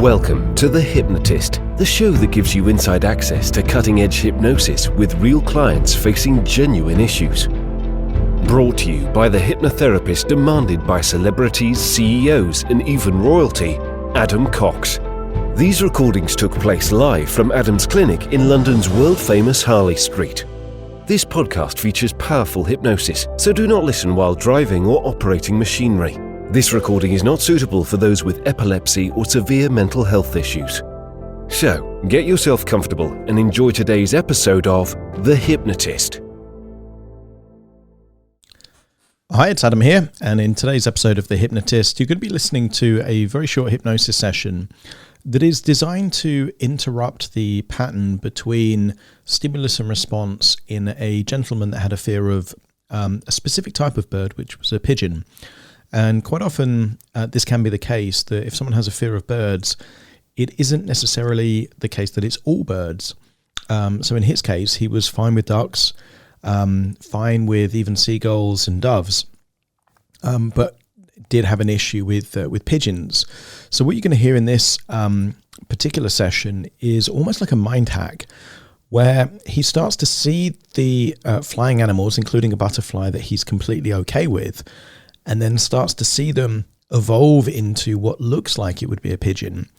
Welcome to The Hypnotist, the show that gives you inside access to cutting-edge hypnosis with real clients facing genuine issues. Brought to you by the hypnotherapist demanded by celebrities, CEOs, and even royalty, Adam Cox. These recordings took place live from Adam's clinic in London's world-famous Harley Street. This podcast features powerful hypnosis, so do not listen while driving or operating machinery. This recording is not suitable for those with epilepsy or severe mental health issues. So, get yourself comfortable and enjoy today's episode of The Hypnotist. Hi, it's Adam here, and in today's episode of The Hypnotist, you're going to be listening to a very short hypnosis session that is designed to interrupt the pattern between stimulus and response in a gentleman that had a fear of a specific type of bird, which was a pigeon. And quite often, this can be the case that if someone has a fear of birds, it isn't necessarily the case that it's all birds. So in his case, he was fine with ducks, fine with even seagulls and doves, but did have an issue with pigeons. So what you're going to hear in this particular session is almost like a mind hack, where he starts to see the flying animals, including a butterfly that he's completely okay with, and then starts to see them evolve into what looks like it would be a pigeon,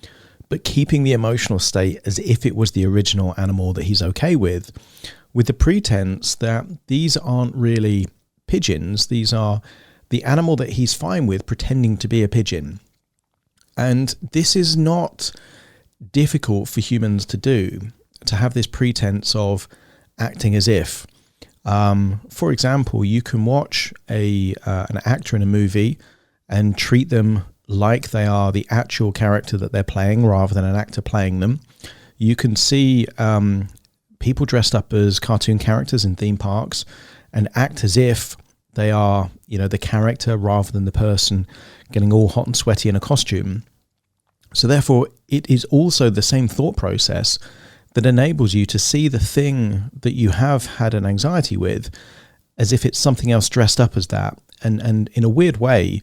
but keeping the emotional state as if it was the original animal that he's okay with the pretense that these aren't really pigeons, these are the animal that he's fine with pretending to be a pigeon. And this is not difficult for humans to do, to have this pretense of acting as if. For example, you can watch an actor in a movie and treat them like they are the actual character that they're playing rather than an actor playing them. You can see people dressed up as cartoon characters in theme parks and act as if they are, the character rather than the person getting all hot and sweaty in a costume. So therefore, it is also the same thought process that enables you to see the thing that you have had an anxiety with as if it's something else dressed up as that. And in a weird way,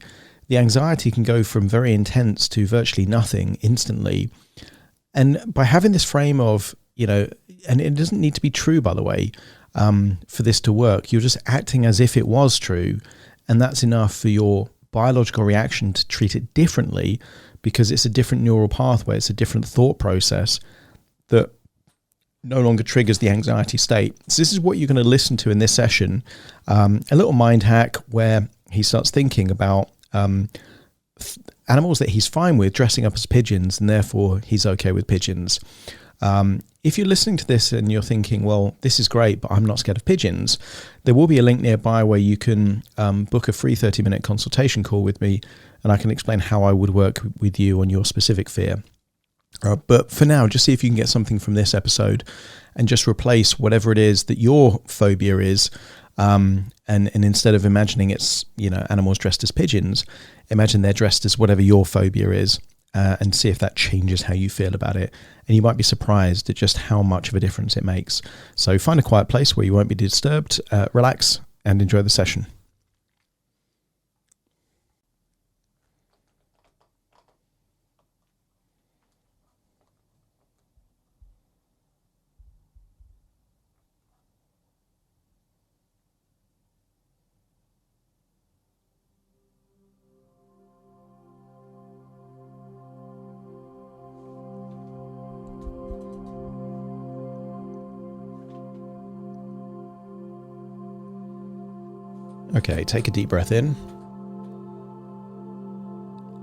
the anxiety can go from very intense to virtually nothing instantly. And by having this frame of, and it doesn't need to be true, by the way, for this to work, you're just acting as if it was true. And that's enough for your biological reaction to treat it differently, because it's a different neural pathway, it's a different thought process that no longer triggers the anxiety state. So this is what you're going to listen to in this session, a little mind hack where he starts thinking about animals that he's fine with dressing up as pigeons, and therefore he's okay with pigeons. If you're listening to this and you're thinking, well, this is great, but I'm not scared of pigeons, there will be a link nearby where you can book a free 30-minute consultation call with me, and I can explain how I would work with you on your specific fear. But for now, just see if you can get something from this episode and just replace whatever it is that your phobia is. And instead of imagining it's, animals dressed as pigeons, imagine they're dressed as whatever your phobia is, and see if that changes how you feel about it. And you might be surprised at just how much of a difference it makes. So find a quiet place where you won't be disturbed, relax, and enjoy the session. Okay, take a deep breath in.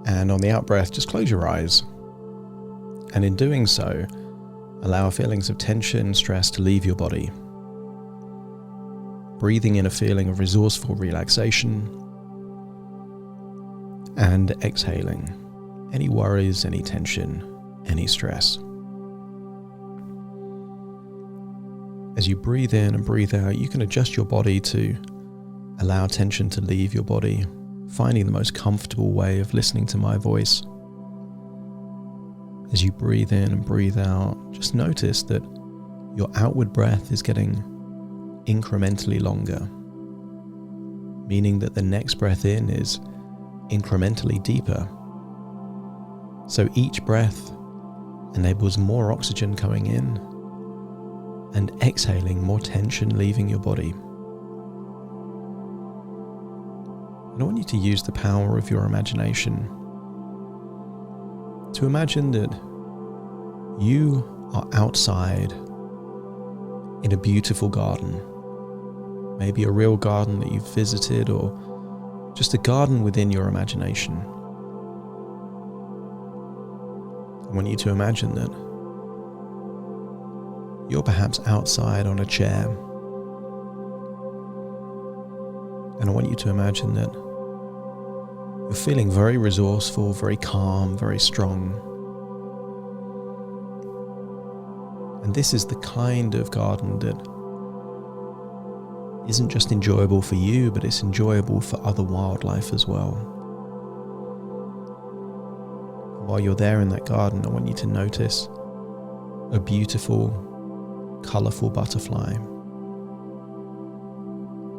And on the out breath, just close your eyes. And in doing so, allow feelings of tension, stress to leave your body. Breathing in a feeling of resourceful relaxation. And exhaling any worries, any tension, any stress. As you breathe in and breathe out, you can adjust your body to allow tension to leave your body, finding the most comfortable way of listening to my voice. As you breathe in and breathe out, just notice that your outward breath is getting incrementally longer, meaning that the next breath in is incrementally deeper. So each breath enables more oxygen coming in and exhaling, more tension leaving your body. And I want you to use the power of your imagination to imagine that you are outside in a beautiful garden. Maybe a real garden that you've visited, or just a garden within your imagination. I want you to imagine that you're perhaps outside on a chair. And I want you to imagine that you're feeling very resourceful, very calm, very strong. And this is the kind of garden that isn't just enjoyable for you, but it's enjoyable for other wildlife as well. While you're there in that garden, I want you to notice a beautiful, colourful butterfly.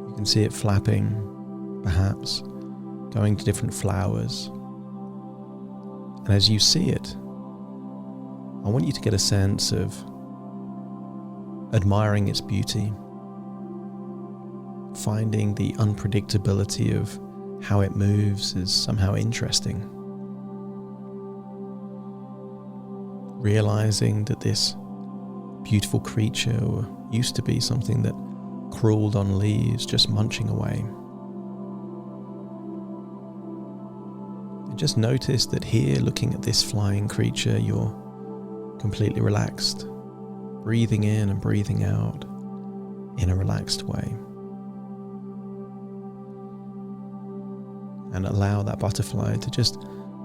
You can see it flapping, perhaps, going to different flowers. And as you see it, I want you to get a sense of admiring its beauty, finding the unpredictability of how it moves is somehow interesting. Realizing that this beautiful creature used to be something that crawled on leaves, just munching away. And just notice that here, looking at this flying creature, you're completely relaxed, breathing in and breathing out in a relaxed way. And allow that butterfly to just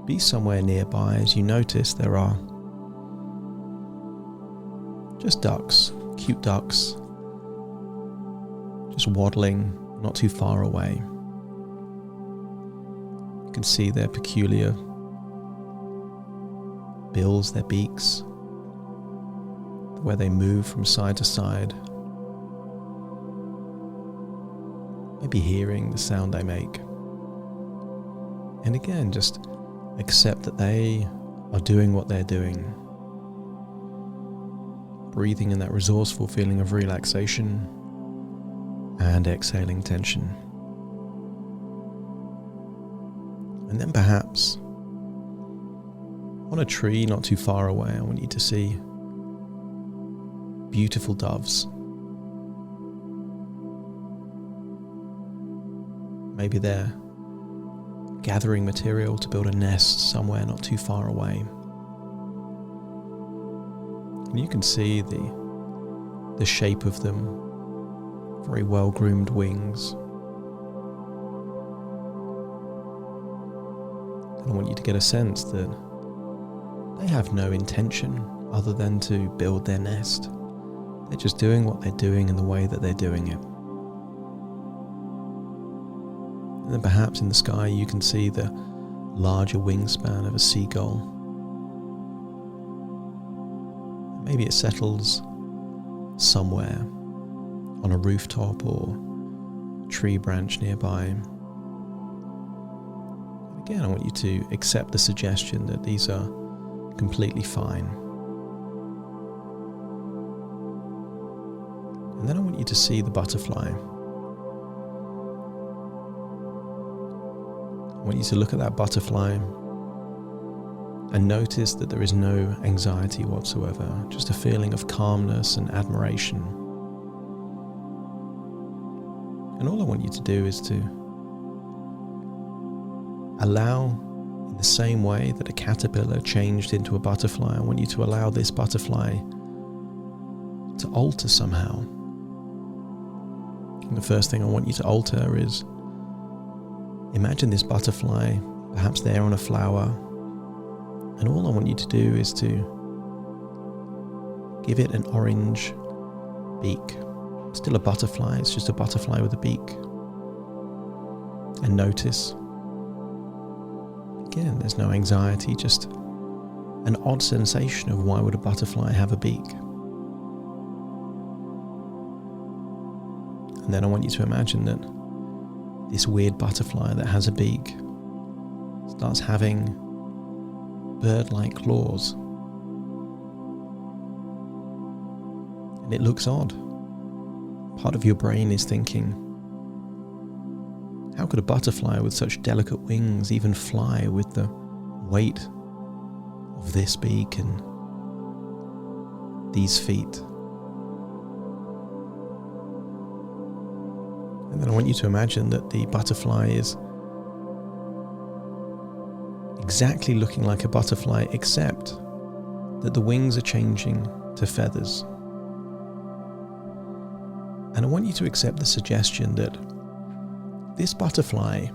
be somewhere nearby as you notice there are just ducks, cute ducks, just waddling not too far away. You can see their peculiar bills, their beaks, the way they move from side to side. Maybe hearing the sound they make. And again, just accept that they are doing what they're doing. Breathing in that resourceful feeling of relaxation and exhaling tension. And then perhaps on a tree not too far away, I want you to see beautiful doves. Maybe they're gathering material to build a nest somewhere not too far away. And you can see the shape of them, very well-groomed wings. And I want you to get a sense that they have no intention other than to build their nest. They're just doing what they're doing in the way that they're doing it. And then perhaps in the sky you can see the larger wingspan of a seagull. Maybe it settles somewhere on a rooftop or tree branch nearby. And again, I want you to accept the suggestion that these are completely fine. And then I want you to see the butterfly. I want you to look at that butterfly and notice that there is no anxiety whatsoever, just a feeling of calmness and admiration. And all I want you to do is to allow, in the same way that a caterpillar changed into a butterfly, I want you to allow this butterfly to alter somehow. And the first thing I want you to alter is imagine this butterfly, perhaps there on a flower, and all I want you to do is to give it an orange beak. Still a butterfly, it's just a butterfly with a beak. And notice, again, there's no anxiety, just an odd sensation of why would a butterfly have a beak. And then I want you to imagine that this weird butterfly that has a beak starts having bird-like claws. And it looks odd. Part of your brain is thinking, how could a butterfly with such delicate wings even fly with the weight of this beak and these feet? And then I want you to imagine that the butterfly is exactly looking like a butterfly, except that the wings are changing to feathers. And I want you to accept the suggestion that this butterfly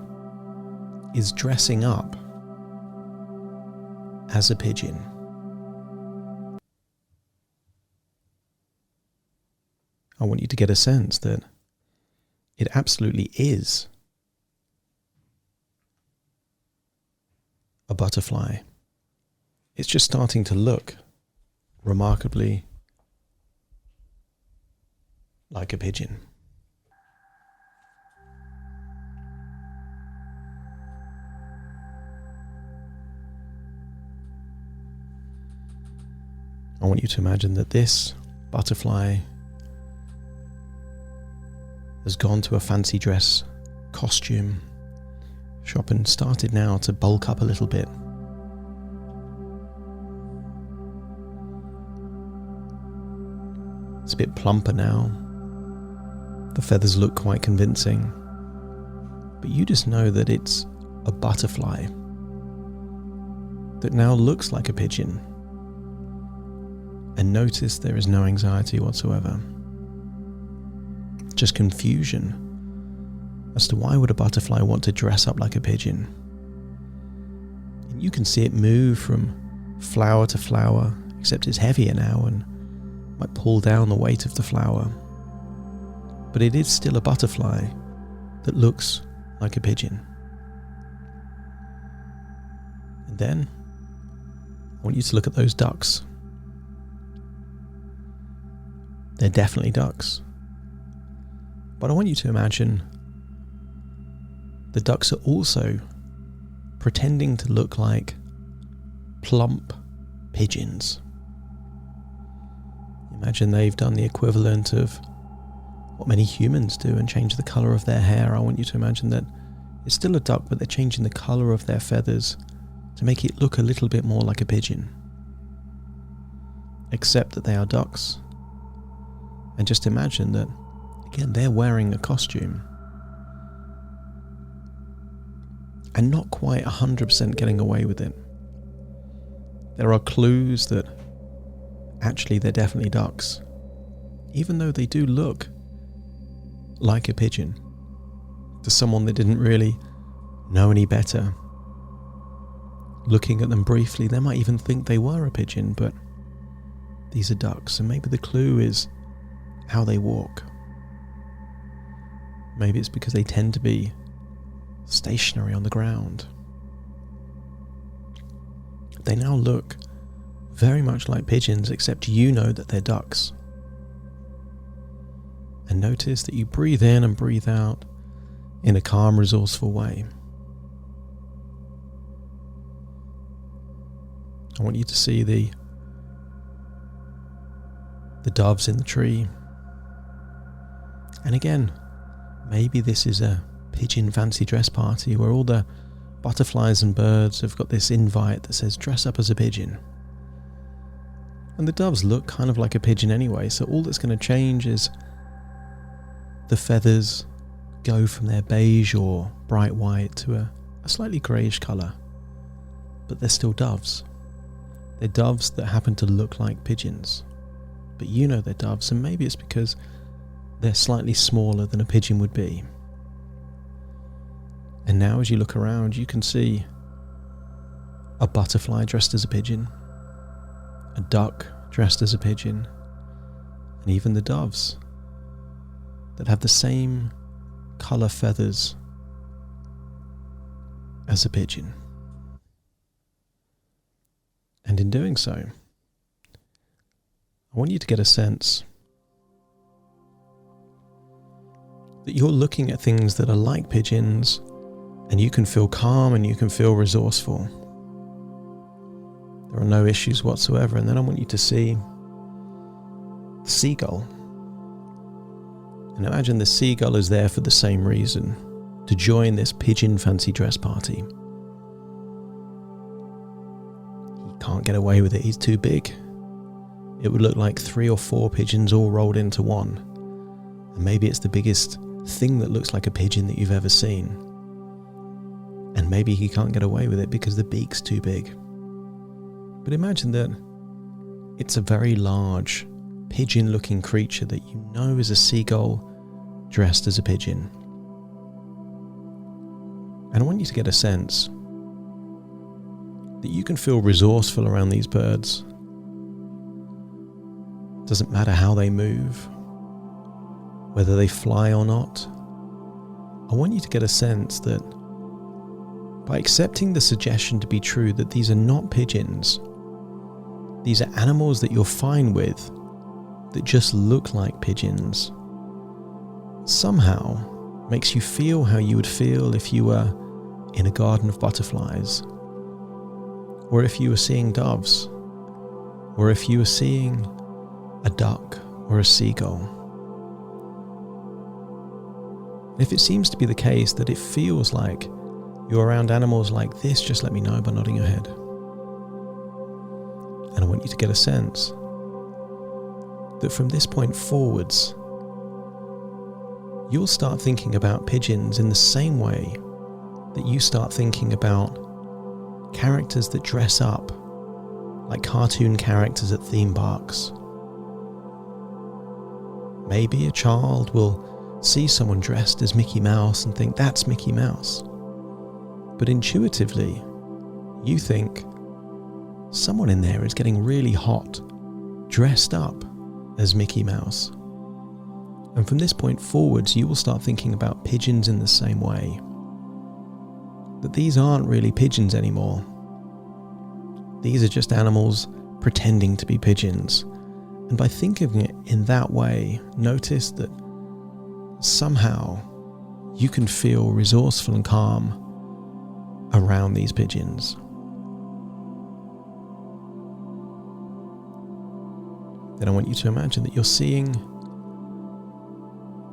is dressing up as a pigeon. I want you to get a sense that it absolutely is a butterfly. It's just starting to look remarkably like a pigeon. I want you to imagine that this butterfly has gone to a fancy dress costume shop and started now to bulk up a little bit. It's a bit plumper now. The feathers look quite convincing. But you just know that it's a butterfly that now looks like a pigeon. And notice there is no anxiety whatsoever. Just confusion as to why would a butterfly want to dress up like a pigeon. And you can see it move from flower to flower, except it's heavier now and might pull down the weight of the flower. But it is still a butterfly that looks like a pigeon. And then I want you to look at those ducks. They're definitely ducks. But I want you to imagine the ducks are also pretending to look like plump pigeons. Imagine they've done the equivalent of what many humans do and change the colour of their hair. I want you to imagine that it's still a duck, but they're changing the colour of their feathers to make it look a little bit more like a pigeon. Except that they are ducks. And just imagine that, again, they're wearing a costume. And not quite 100% getting away with it. There are clues that actually they're definitely ducks. Even though they do look like a pigeon. To someone that didn't really know any better. Looking at them briefly, they might even think they were a pigeon, but these are ducks. And maybe the clue is how they walk. Maybe it's because they tend to be stationary on the ground. They now look very much like pigeons, except you know that they're ducks. And notice that you breathe in and breathe out in a calm, resourceful way. I want you to see the doves in the tree. And again, maybe this is a pigeon fancy dress party where all the butterflies and birds have got this invite that says dress up as a pigeon. And the doves look kind of like a pigeon anyway, so all that's going to change is the feathers go from their beige or bright white to a slightly greyish colour. But they're still doves. They're doves that happen to look like pigeons. But you know they're doves, and maybe it's because they're slightly smaller than a pigeon would be. And now as you look around, you can see a butterfly dressed as a pigeon, a duck dressed as a pigeon, and even the doves that have the same colour feathers as a pigeon. And in doing so, I want you to get a sense that you're looking at things that are like pigeons, and you can feel calm and you can feel resourceful. There are no issues whatsoever. And then I want you to see seagull. And imagine the seagull is there for the same reason, to join this pigeon fancy dress party. He can't get away with it, he's too big. It would look like 3 or 4 pigeons all rolled into one. And maybe it's the biggest thing that looks like a pigeon that you've ever seen. And maybe he can't get away with it because the beak's too big. But imagine that it's a very large, pigeon-looking creature that you know is a seagull dressed as a pigeon. And I want you to get a sense that you can feel resourceful around these birds. Doesn't matter how they move, whether they fly or not. I want you to get a sense that by accepting the suggestion to be true that these are not pigeons, these are animals that you're fine with, that just look like pigeons, somehow makes you feel how you would feel if you were in a garden of butterflies, or if you were seeing doves, or if you were seeing a duck or a seagull. If it seems to be the case that it feels like you're around animals like this, just let me know by nodding your head. And I want you to get a sense that from this point forwards, you'll start thinking about pigeons in the same way that you start thinking about characters that dress up like cartoon characters at theme parks. Maybe a child will see someone dressed as Mickey Mouse and think that's Mickey Mouse. But intuitively, you think someone in there is getting really hot, dressed up as Mickey Mouse. And from this point forwards, you will start thinking about pigeons in the same way. That these aren't really pigeons anymore. These are just animals pretending to be pigeons. And by thinking it in that way, notice that somehow you can feel resourceful and calm around these pigeons. Then I want you to imagine that you're seeing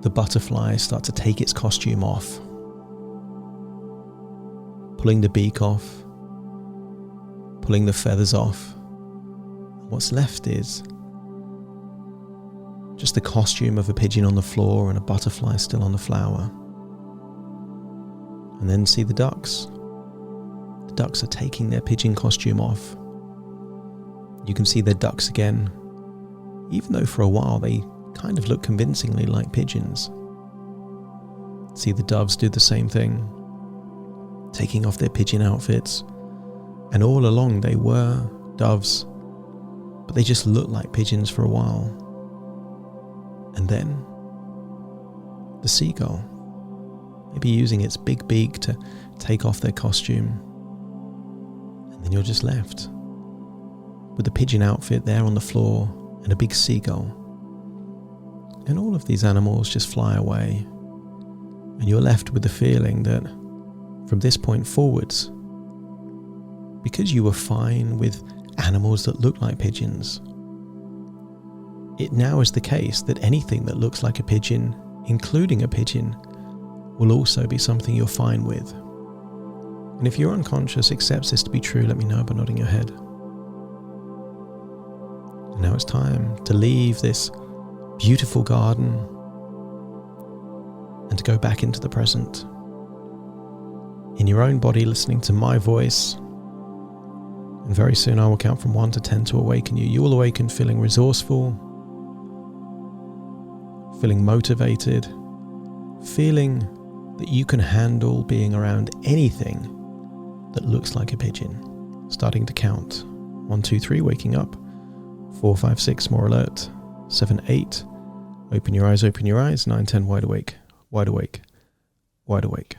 the butterfly start to take its costume off, pulling the beak off, pulling the feathers off. What's left is just the costume of a pigeon on the floor and a butterfly still on the flower. And then see the ducks. The ducks are taking their pigeon costume off. You can see their ducks again, even though for a while they kind of look convincingly like pigeons. See the doves do the same thing, taking off their pigeon outfits, and all along they were doves, but they just looked like pigeons for a while. And then the seagull, maybe using its big beak to take off their costume, and then you're just left with the pigeon outfit there on the floor and a big seagull. And all of these animals just fly away, and you're left with the feeling that from this point forwards, because you were fine with animals that look like pigeons, it now is the case that anything that looks like a pigeon, including a pigeon, will also be something you're fine with. And if your unconscious accepts this to be true, let me know by nodding your head. And now it's time to leave this beautiful garden and to go back into the present. In your own body, listening to my voice. And very soon I will count from 1 to 10 to awaken you. You will awaken feeling resourceful, feeling motivated, feeling that you can handle being around anything that looks like a pigeon. Starting to count. 1, 2, 3, waking up. 4, 5, 6, more alert. 7, 8, open your eyes, 9, 10, wide awake, wide awake, wide awake.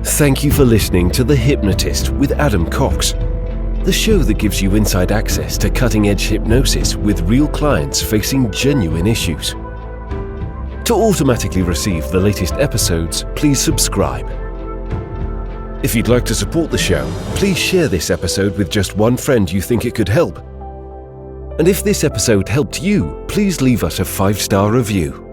Thank you for listening to The Hypnotist with Adam Cox, the show that gives you inside access to cutting-edge hypnosis with real clients facing genuine issues. To automatically receive the latest episodes, please subscribe. If you'd like to support the show, please share this episode with just one friend you think it could help. And if this episode helped you, please leave us a 5-star review.